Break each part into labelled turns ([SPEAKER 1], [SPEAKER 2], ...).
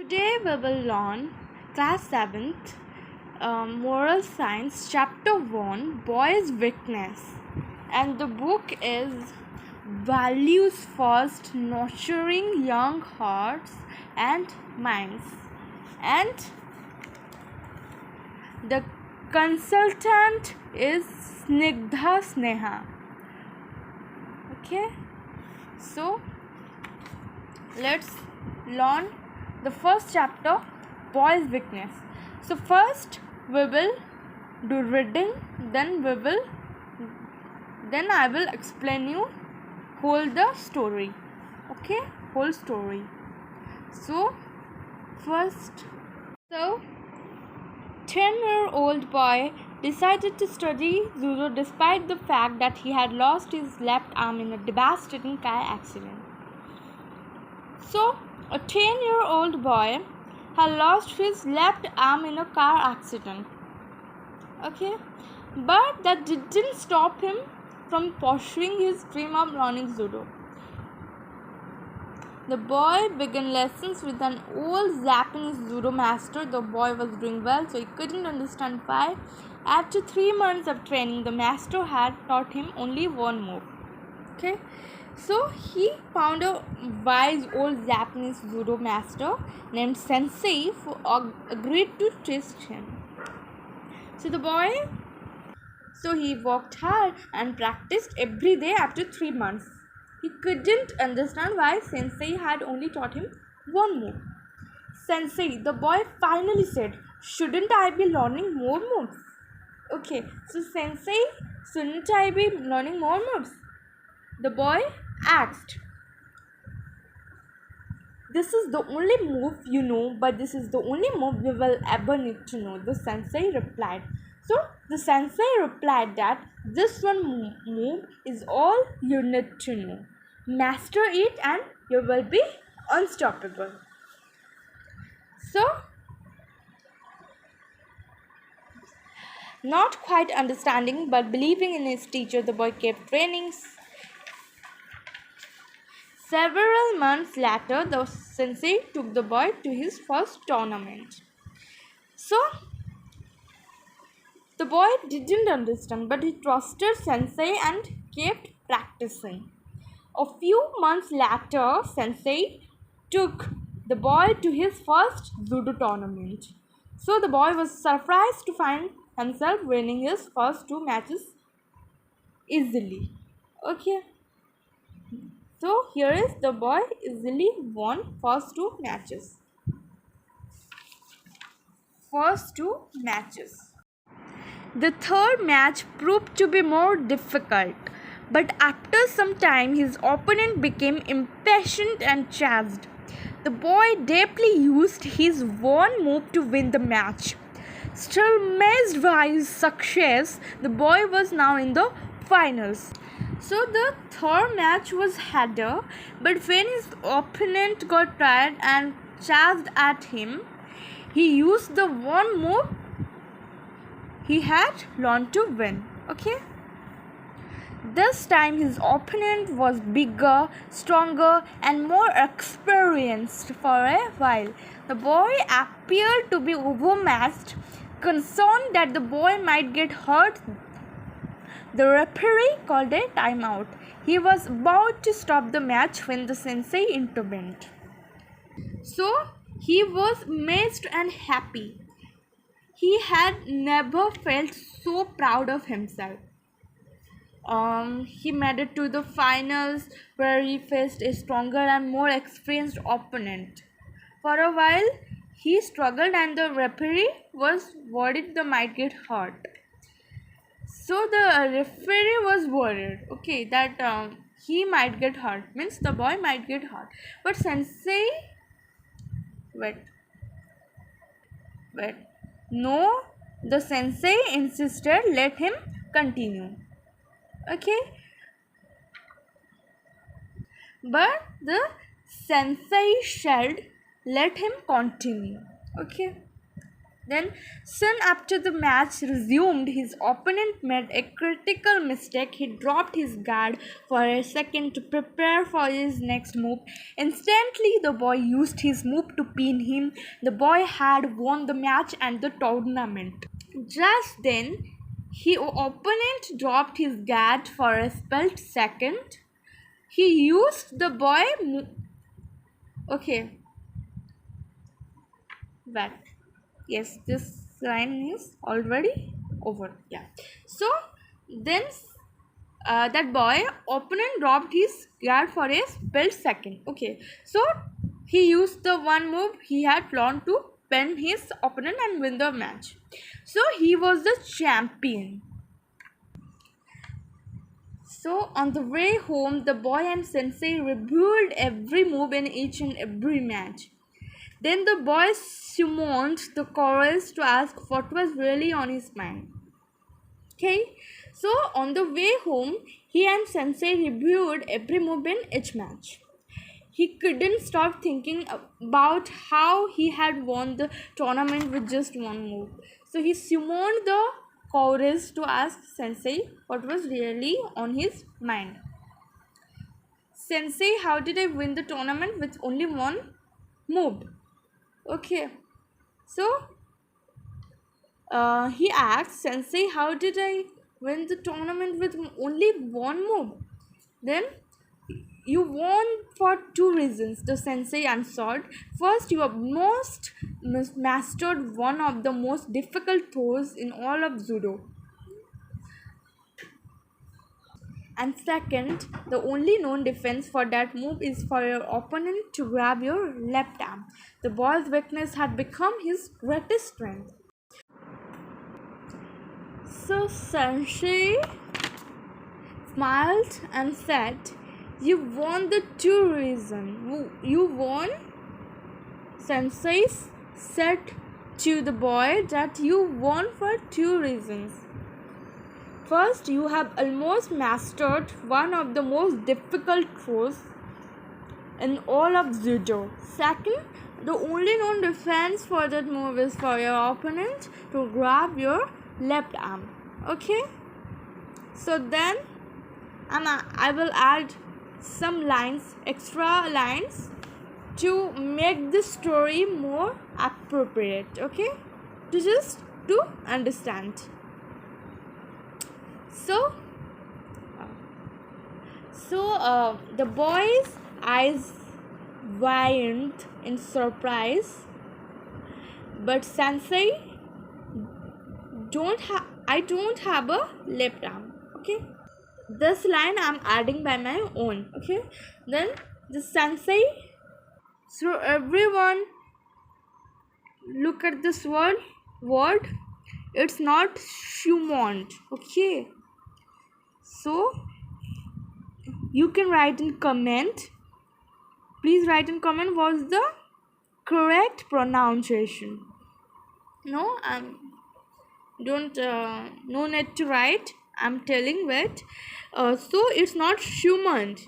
[SPEAKER 1] Today we will learn class 7th moral science chapter 1 boys weakness, and the book is values first, nurturing young hearts and minds, and the consultant is Snigdha Sneha. Okay, so let's learn the first chapter, boys weakness. So first we will do reading, then I will explain you whole the story. Okay, whole story. So first, 10-year-old boy decided to study judo despite the fact that he had lost his left arm in a devastating car accident. So, a 10-year-old boy had lost his left arm in a car accident. Okay, but that didn't stop him from pursuing his dream of learning judo. The boy began lessons with an old Japanese judo master. The boy was doing well, so he couldn't understand why. After 3 months of training, the master had taught him only one move. Okay, so he found a wise old Japanese judo master named Sensei who agreed to teach him. So he worked hard and practiced every day after 3 months. He couldn't understand why Sensei had only taught him one move. Sensei, the boy finally said, "Shouldn't I be learning more moves?" Okay, so Sensei, shouldn't I be learning more moves? The boy asked. "This is the only move you know, but this is the only move you will ever need to know," the sensei replied. So the sensei replied that this one move is all you need to know. Master it and you will be unstoppable. So, not quite understanding but believing in his teacher, the boy kept training. Several months later, the sensei took the boy to his first tournament. So, the boy didn't understand, but he trusted Sensei and kept practicing. A few months later, Sensei took the boy to his first judo tournament. So, the boy was surprised to find himself winning his first 2 matches easily. Okay. So here is the boy easily won first 2 matches. The third match proved to be more difficult, but after some time his opponent became impatient and chased. The boy deftly used his one move to win the match. Still amazed by his success, the boy was now in the finals. So the third match was harder, but when his opponent got tired and charged at him, he used the one move he had learned to win. Okay? This time his opponent was bigger, stronger, and more experienced for a while. The boy appeared to be overmatched, concerned that the boy might get hurt. The referee called a timeout. He was about to stop the match when the sensei intervened. So he was amazed and happy. He had never felt so proud of himself. He made it to the finals where he faced a stronger and more experienced opponent. For a while, he struggled and the referee was worried they might get hurt. So the referee was worried, okay, that he might get hurt, means the boy might get hurt. But Sensei, wait, no, the Sensei insisted, let him continue. Okay, but the Sensei said, let him continue. Okay, Then, soon after the match resumed, his opponent made a critical mistake. He dropped his guard for a second to prepare for his next move. Instantly, the boy used his move to pin him. The boy had won the match and the tournament. Just then, his opponent dropped his guard for a split second. He used the boy. Okay, but yes, this line is already over. Yeah. So then, that boy opponent dropped his guard for a split second. Okay. So he used the one move he had planned to pin his opponent and win the match. So he was the champion. So on the way home, the boy and Sensei reviewed every move in each and every match. Then the boy summoned the chorus to ask what was really on his mind. Okay, so on the way home, he and Sensei reviewed every move in each match. He couldn't stop thinking about how he had won the tournament with just one move. So he summoned the chorus to ask Sensei what was really on his mind. Sensei, how did I win the tournament with only one move? Okay, so he asked Sensei, how did I win the tournament with only one move? Then, you won for two reasons, the Sensei answered. First, you have mastered one of the most difficult throws in all of judo. And second, the only known defense for that move is for your opponent to grab your left arm. The boy's weakness had become his greatest strength. So Sensei smiled and said, you won the two reasons. You won? Sensei said to the boy that you won for two reasons. First, you have almost mastered one of the most difficult throws in all of judo. Second, the only known defense for that move is for your opponent to grab your left arm. Okay, so then I will add some lines, extra lines, to make the story more appropriate. Okay, to understand. So the boy's eyes widened in surprise, but Sensei, I don't have a left arm. Okay, this line I'm adding by my own. Okay, then the Sensei. So everyone, look at this word. It's not summoned. Okay, so you can write in comment. Please write in comment what's the correct pronunciation. No, don't no need to write. I'm telling that. So it's not summoned.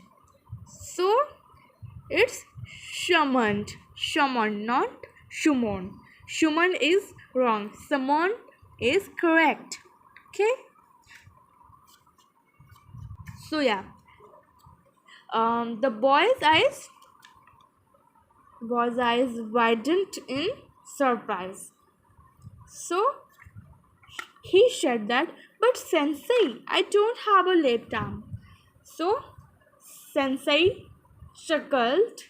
[SPEAKER 1] So it's summoned. Summoned, not summoned. Summoned is wrong. Summoned is correct. Okay. So yeah. The boy's eyes widened in surprise. So he said that, but Sensei, I don't have a left arm. So Sensei chuckled.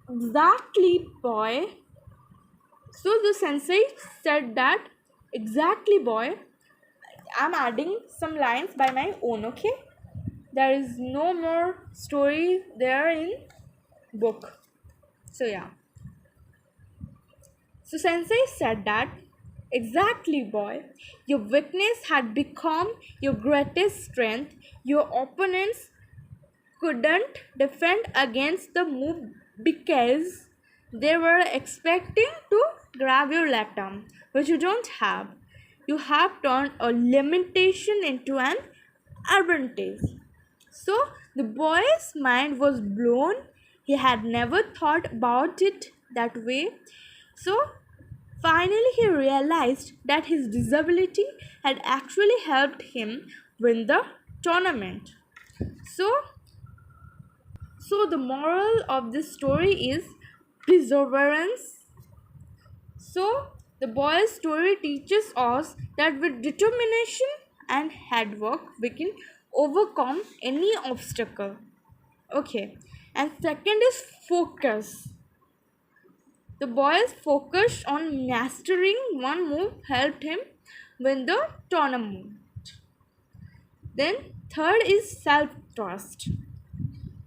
[SPEAKER 1] Exactly, boy. So the Sensei said that, exactly, boy. I'm adding some lines by my own. Okay, there is no more story there in book. So yeah. So Sensei said that, exactly, boy. Your weakness had become your greatest strength. Your opponents couldn't defend against the move because they were expecting to grab your left arm, which you don't have. You have turned a limitation into an advantage. So the boy's mind was blown. He had never thought about it that way. So Finally, he realized that his disability had actually helped him win the tournament. So, the moral of this story is perseverance. So, the boy's story teaches us that with determination and hard work, we can overcome any obstacle. Okay, and second is focus. The boy's focus on mastering one move helped him win the tournament. Then, third is self trust.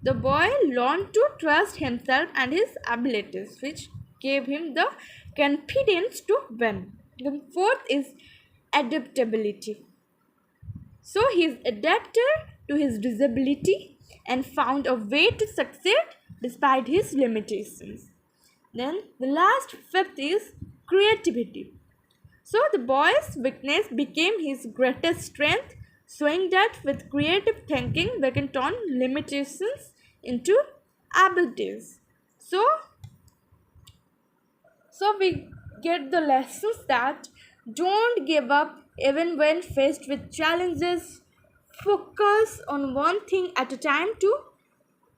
[SPEAKER 1] The boy learned to trust himself and his abilities, which gave him the confidence to win. The fourth is adaptability. So he adapted to his disability and found a way to succeed despite his limitations. Then the last fifth is creativity. So the boy's weakness became his greatest strength, showing that with creative thinking we can turn limitations into abilities. So we get the lessons that don't give up even when faced with challenges. Focus on one thing at a time to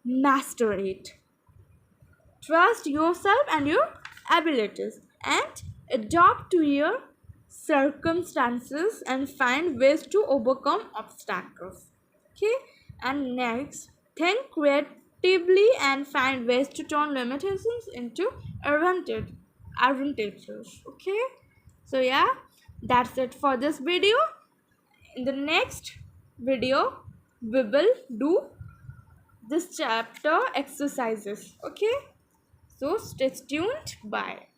[SPEAKER 1] master it. Trust yourself and your abilities and adapt to your circumstances and find ways to overcome obstacles. Okay, and next, think creatively and find ways to turn limitations into advantages. Okay, so yeah, that's it for this video. In the next video, we will do this chapter exercises. Okay, so stay tuned. Bye.